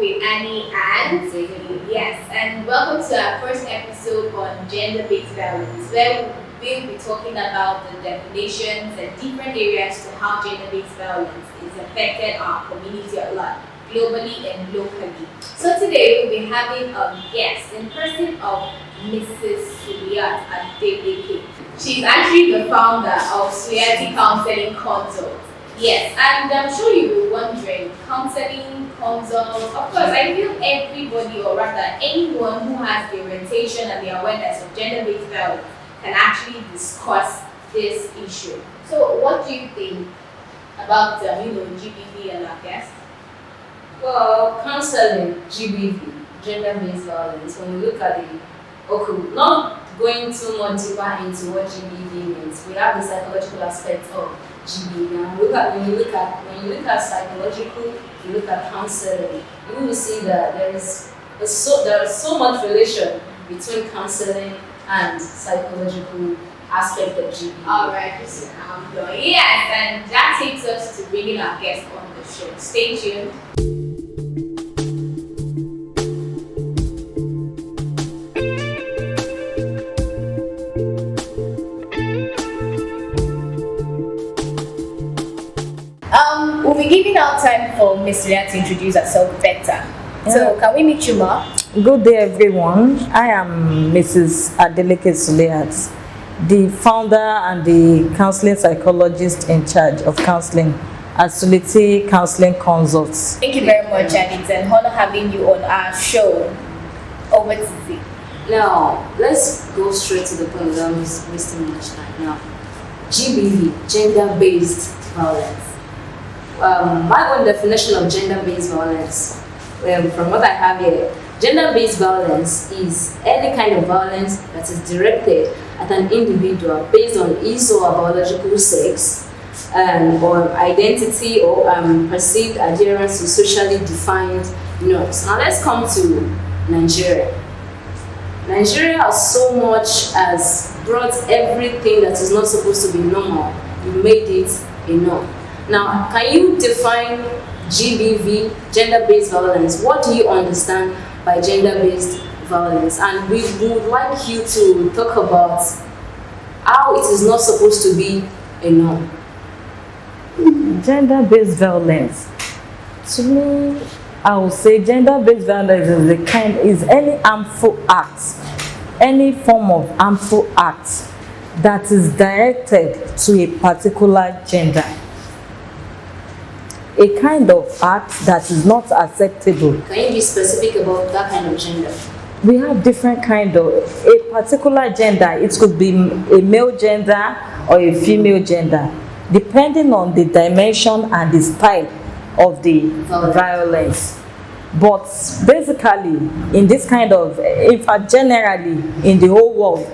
with Anny and Zee. Yes, and welcome to our first episode on gender-based violence, where we'll be talking about the definitions and different areas to how gender-based violence is affected our community a lot, globally and locally. So today we'll be having a guest in person of Mrs. Suliat Adebeke. She's actually the founder of Suliati Counseling Consult. Yes, and I'm sure you'll be wondering, counseling, consult, of course, I feel everybody, or rather anyone who has the orientation and the awareness of gender-based violence can actually discuss this issue. So what do you think about, GBV and our guest? Well, counseling, GBV, gender-based violence, when we look at not going too much deeper into what GBV means, we have the psychological aspect of GBV. And when you look at psychological, you look at counseling, you will see that there is so much relation between counseling and psychological aspect of GBV. Alright, yes, and that takes us to bringing our guest on the show. Stay tuned. We'll be giving out time for Miss Leah to introduce herself better. Yeah. So, can we meet you, Ma? Good day, everyone. I am Mrs. Adeleke Suliat, the founder and the counseling psychologist in charge of counseling at Suliati Counseling Consults. Thank you very much, and it's an honor having you on our show. Over to Zee. Now, let's go straight to the point without wasting much time. Now, GBV, gender-based violence. My own definition of gender-based violence, from what I have here, gender-based violence is any kind of violence that is directed at an individual based on his or her biological sex, or identity, or perceived adherence to socially defined norms. Now let's come to Nigeria. Nigeria has so much as brought everything that is not supposed to be normal. You made it a norm. Now, can you define GBV, gender-based violence? What do you understand by gender-based violence? And we would like you to talk about how it is not supposed to be a norm. Gender-based violence. To me, I would say gender-based violence is any harmful act, any form of harmful act that is directed to a particular gender. A kind of act that is not acceptable. Can you be specific about that kind of gender? We have different kind of, a particular gender, it could be a male gender or a female gender, depending on the dimension and the style of the violence. But basically, in this kind of, in fact generally in the whole world,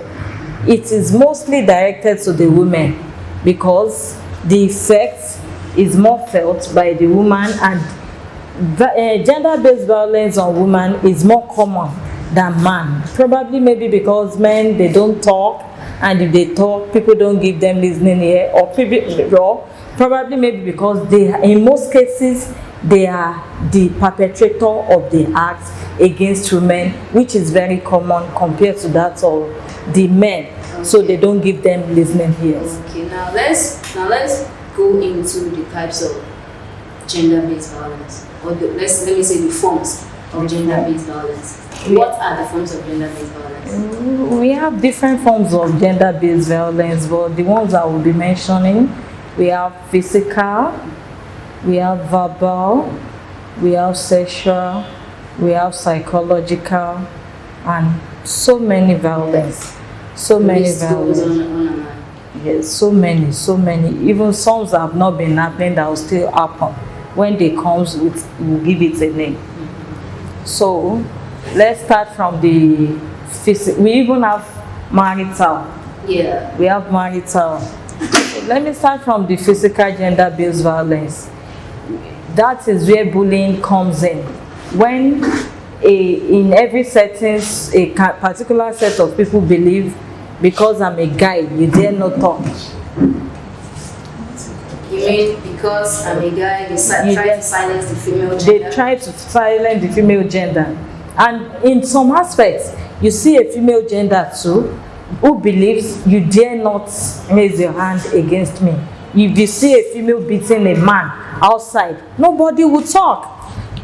it is mostly directed to the women because the effects is more felt by the woman, and gender-based violence on women is more common than man. Probably maybe because men, they don't talk, and if they talk, people don't give them listening ear, or probably maybe because they, in most cases, they are the perpetrator of the acts against women, which is very common compared to that of the men. Okay. So they don't give them listening ears. Okay, now let's go into the types of gender-based violence, or let me say the forms of gender-based violence. What are the forms of gender-based violence? We have different forms of gender-based violence, but the ones I will be mentioning, we have physical, we have verbal, we have sexual, we have psychological, and so many violence. So many violence. Yes, so many. Even some that have not been happening that will still happen. When they comes, we'll give it a name. So, let's start from the physical. We even have marital. Yeah. We have marital. Let me start from the physical gender-based violence. That is where bullying comes in. When in every settings, a particular set of people believe, because I'm a guy, you dare not talk. You mean because I'm a guy, they try to silence the female gender? They try to silence the female gender. And in some aspects, you see a female gender too, who believes you dare not raise your hand against me. If you see a female beating a man outside, nobody will talk.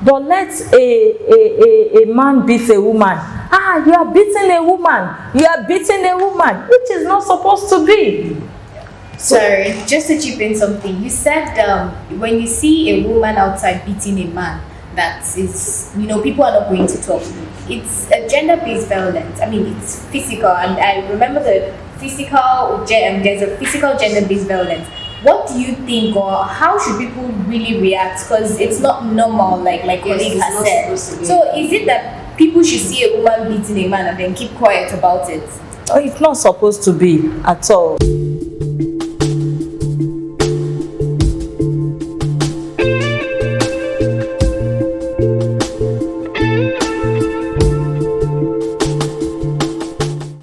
But let a man beat a woman. Ah, you are beating a woman. You are beating a woman, which is not supposed to be. Sorry, just to chip in something. You said when you see a woman outside beating a man, that is, people are not going to talk. It's a gender-based violence. I mean, it's physical, and I remember there's a physical gender-based violence. What do you think, or how should people really react? Because it's not normal, like my colleague has said. So is it that people should see a woman beating a man and then keep quiet about it? It's not supposed to be at all.